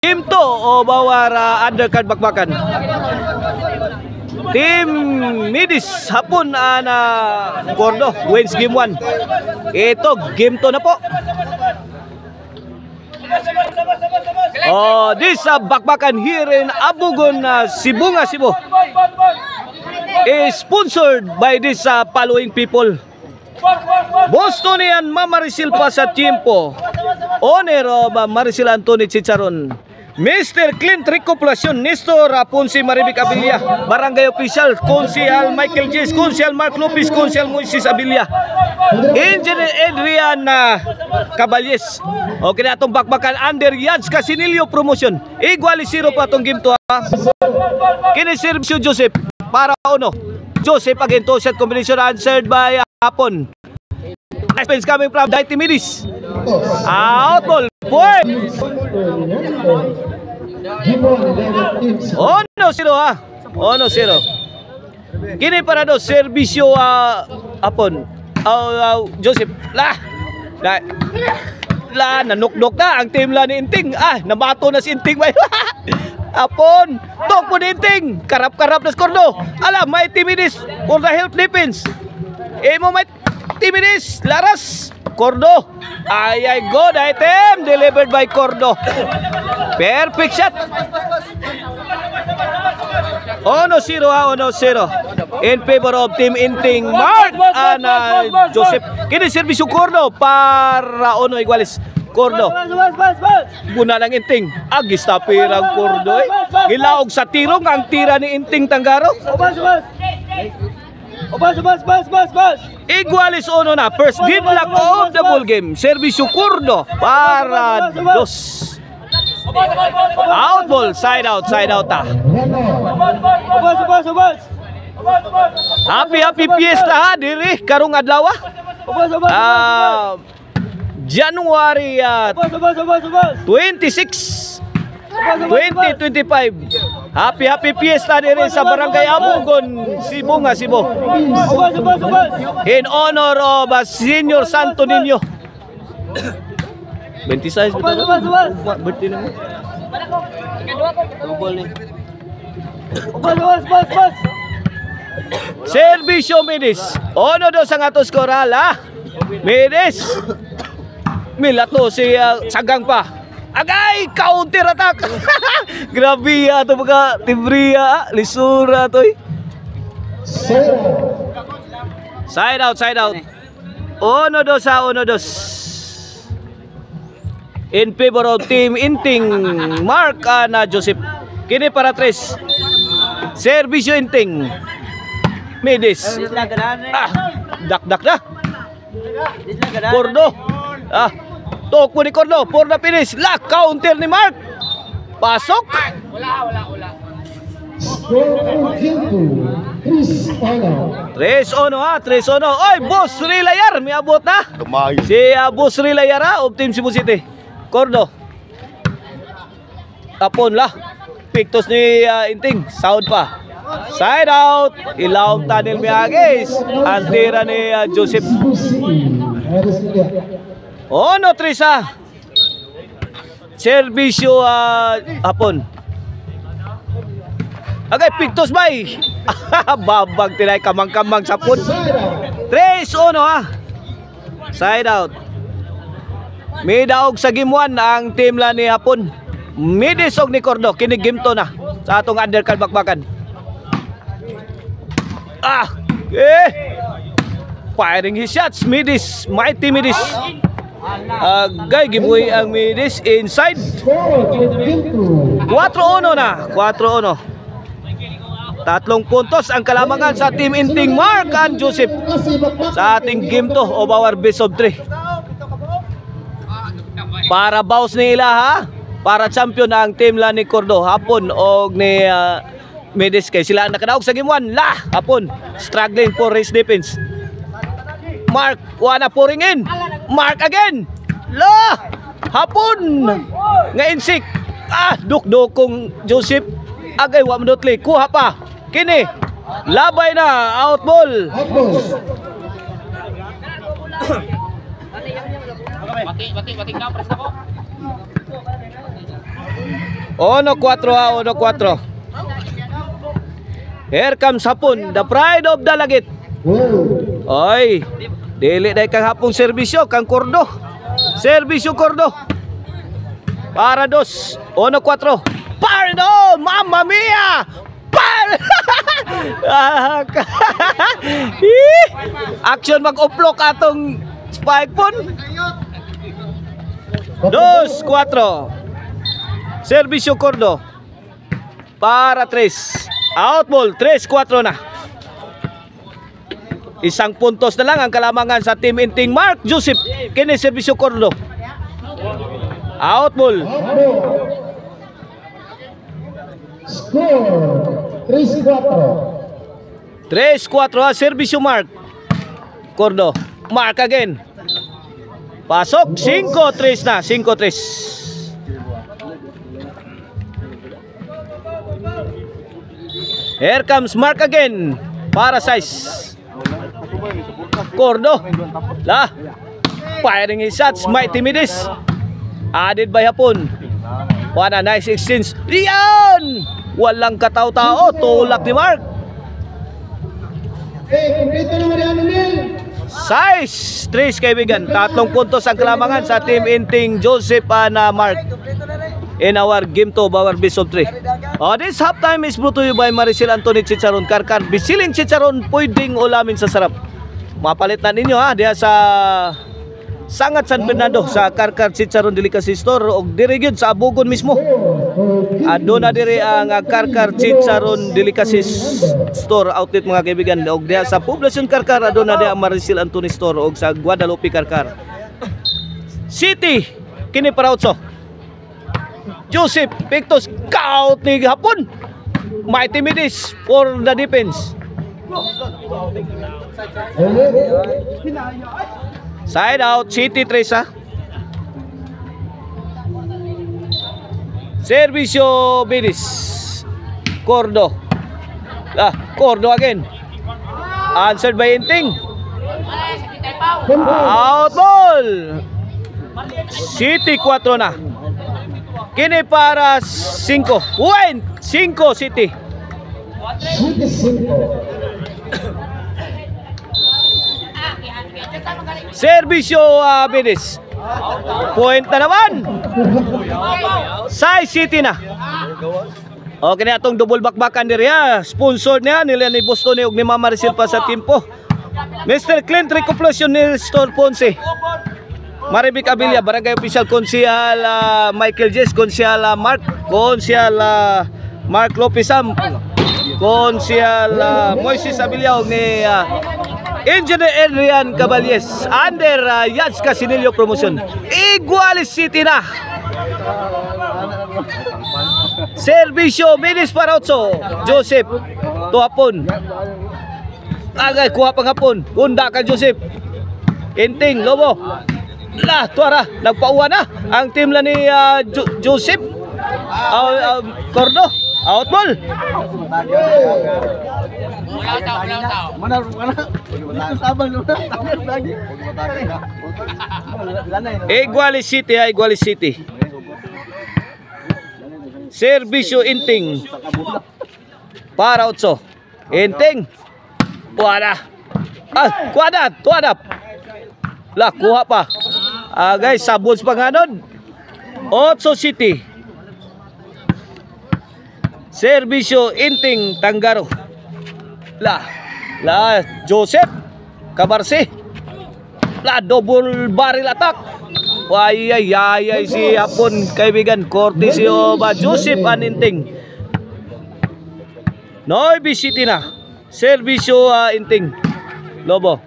Team 2 o bawar undercard bakbakan. Team Midis hapon na Cordo wins game 1. Ito game 2 na po. Oh, this bakbakan here in Abugon, Cebu nga Cebu is sponsored by this following people. Bostonian Mamarisil pa sa tiempo. Owner of Maricel Anthony Chicharon. Mr. Clint Recopulacion, Nestor Ponce Marivic Abilia, Barangay Official, Konsehal Michael Jes, Konsehal Mark Lopez, Konsehal Moises Abilia, Engineer Adrian Caballes. Okay na itong bakbakan under Yads Casinilio Promotion. Iguali 0 pa itong game to ha. Kiniserve si Joseph para uno. Joseph again to shot combination answered by Hapon. Defense coming from Daiti Midis. Out ball. Point. Ono 0 ha. Ono 0. Kini para do servisyo Hapon. Joseph. Nanukdok na ang team la ni Inting. Namato na si Inting. Hapon. Tok po ni Inting. Karap-karap na Cordo. Alam, may Timidis for the help defense. Emo may Timidis. Laras. Cordo. Ay, good item. Delivered by Cordo. Perfect shot. Ono 0 ha. Ono 0. In favor of Team Inting. Mark and Joseph. Kini servisyo Cordo para Ono iguales. Cordo. Buna ng Inting. Agis tapirang Cordo. Gilaog sa tirong ang tira ni Inting Tanggaro. Iguales Ono na. First deadlock of the ball game. Servisyo Cordo para dos. Out ball. Side out ta. Happy fiesta ha diri karong adlaw. January 26 2025. Happy fiesta diri sa Barangay Abugon, Cebu nga Cebu. In honor of Senior Santo Niño. 26 betul. Berarti naman. Servisyo Midis. Ono do sang atos koral ha. Midis. Milato si Sagang pa. Agay counter attack. Grabe ato mga Tibria, lisura toy. Side out. Ono dos. In favor of Team Inting, Mark na Joseph. Kini para 3. Servisyo Inting. Midis. Dak na. Cordo. Tok mo ni Cordo. For the finish. Counter ni Mark. Pasok. Wala. 3-1 ha. 3-1. Oy, Boss Rilayar. May abot na. Si Boss Rilayar ha. Of Team Cebu City. Cordo. Tapon la. Pictos ni Inting. Sound pa. Side out. Ilawang tunnel Miyagis. Antira ni Joseph. Ono 3 servisyo Hapon. Agay pictos bay. Babag tinay kamang-kamang sapon. 3-1 ha. Side out. May daog sa game 1 ang team la ni Hapon. Midis og ni Cordo. Kini game 2 na sa atong undercard bakbakan. Firing his shots. Midis. Mighty Midis. Agay gibuhi ang Midis inside. 4-1 na. 4-1. 3 puntos ang kalamangan sa Team Inting, Mark and Joseph sa ating game 2 o bawar best of 3. Para bounce nila ha. Para champion ang team la ni Cordo. Hapon o ni Midis kay sila nakadaog sa game 1. Hapon struggling for race defense. Mark wana pouring in. Mark again. Hapon nga insik. Dukdukong Joseph. Agay wa madotli. Kuha pa. Kini labay na. Out ball. Bati na press ako. 1-4 ha, 1-4. Here comes Hapon, the pride of Dalagit. Oy, dili day kang Hapong serbisyo, kang Kordo. Serbisyo Kordo. Para 2, 1-4. Pardo, mamma mia! Action mag-uplok atong spike pon. 2-4. Servisyo Kordo. Para 3. Out ball, 3-4 na. Isang puntos na lang ang kalamangan sa Team Inting. Mark Joseph, kini Servisyo Kordo. Out ball. Score 3-4. 3-4 Servisyo Mark Kordo. Mark again. Pasok 5-3 na. 5-3. Here comes Mark again. Para 6. Kordo. Lah. Firing his shots. Mighty Midis. Added by Hapon. One nice exchange. Riyan! Walang kataw-tao. Tulak ni Mark. Kumpleto naman yan, Emil. Size 3 kaibigan. 3 puntos ang kalamangan sa Team Inting Joseph na Mark in our game 2 of our best of 3. This halftime is brought to you by Maricel Anthony Chicharon Karkar. Bisiling Chicharon, pwedeng ulamin sa sarap. Mapalit na ninyo ha diha sa Sangat San Fernando sa Karkar Chicharon Delicacy Store o diri gyud sa Abugon mismo. Aduna diri ang Karkar Chicharon Delicacy Store outlet mga kaibigan, og diha sa Poblacion Karkar aduna diha ang Maricel Anthony Store og sa Guadalupe Karkar City. Kini para 8. Joseph Pictus count ni Hapon. Mighty Midis for the defense. Side out, City 3 ha. Servisyo Midis. Kordo. Kordo again. Answered by Inting. Out ball. City 4 na. Kini para 5. Win 5 City. City 5. Servisyo Midis. Point na naman. Sai City na. Okay na itong double bakbakan diri ha. Sponsor niya nila ni Boston ug ni Mama Maricel pa sa timpo. Mr. Clint Recuperación ni Store Ponce. Marivic Abilia, Barangay Official Konsyal Michael Jess, Konsyal Mark, Konsyal Mark Lopez Sam, Konsyal Moises Abilia ni Engineer Adrian Caballes under Yads Casinillo Promotion. Igualis City na. Servisyo Minis para 8. Joseph Tuhapon. Agay kuha pang Hapon. Bunda ka Joseph. Inting Lobo. Lah tuara nagpauwa na ang team la ni Joseph Kordo. Out ball. Igualis City ha, Igualis City. Servisyo Inting para 8. Inting. Kuha na. Lah, kuha pa. Guys, sabons pa nga nun. 8 City. Servisyo Inting Tanggaro. Lah, Joseph Cabarce. Lah, double barrel attack. Ay si Hapon kaibigan. Cortesio ba Joseph Aninting. Noibi City na. Servisyo Inting. Lobo.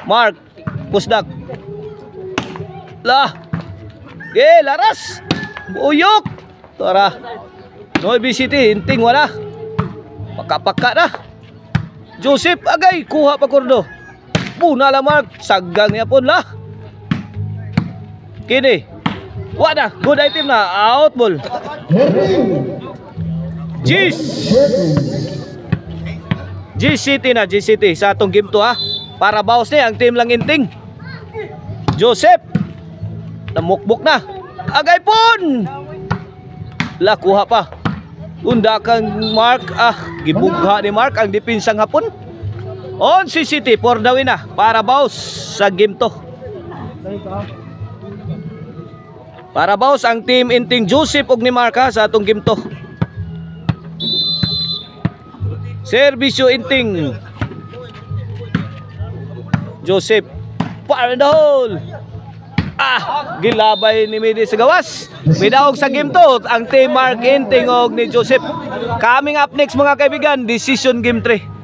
Mark Pusdak. Lah. Laras. Uyok. Tara. Noibi City, Inting wala. Paka-paka na. Joseph agay kuha pa Kordo. Buna la Mark, saggang niya pon lah. Kini. Wala, good item na. Out ball. G City na, G City sa atong game to ha. Para bawas ni ang team lang Inting. Joseph namukbok na. Agay pon. La, kuha pa. Unda kang Mark. Gibugha ni Mark ang depinsang hapon. On City for the win na. Para Baus sa game to. Para Baus ang team inting Joseph og ni Mark sa atong game to. Servisyo inting Joseph. Fire in the hole. Gilabay ni Midi sa gawas. Midaog sa game to ang team Mark Inting og ni Joseph. Coming up next mga kaibigan, decision game 3.